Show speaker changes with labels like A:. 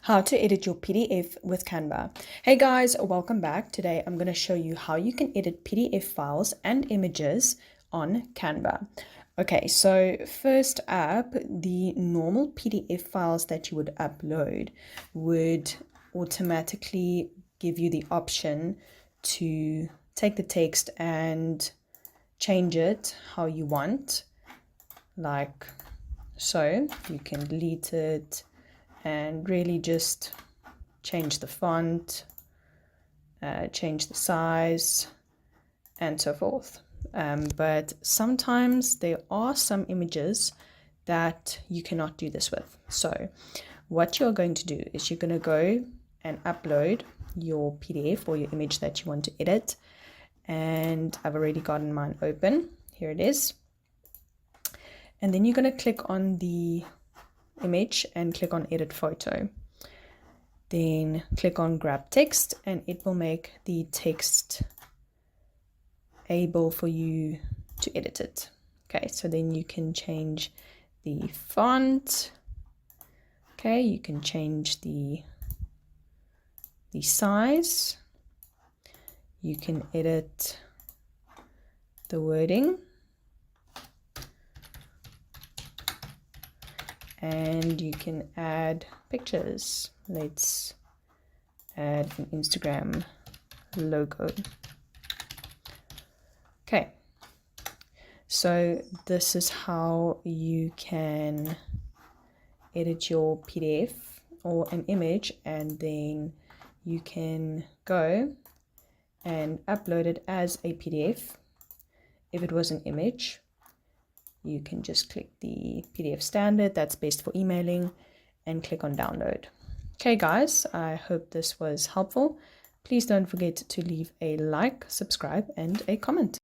A: How to edit your PDF with Canva. Hey guys, welcome back. Today I'm going to show you how you can edit PDF files and images on Canva. Okay, so first up, the normal PDF files that you would upload would automatically give you the option to take the text and change it how you want, like so. You can delete it and really just change the font, change the size, and so forth. But sometimes there are some images that you cannot do this with. So what you're going to do is you're going to go and upload your PDF or your image that you want to edit. And I've already gotten mine open. Here it is. And then you're going to click on the image and click on edit photo. Then click on grab text and it will make the text able for you to edit it. Okay, so then you can change the font. Okay, you can change the size. You can edit the wording. And you can add pictures. Let's add an Instagram logo. Okay, so this is how you can edit your PDF or an image, and then you can go and upload it as a PDF. If it was an image, you can just click the PDF standard, that's best for emailing, and click on download. Okay guys, I hope this was helpful. Please don't forget to leave a like, subscribe, and a comment.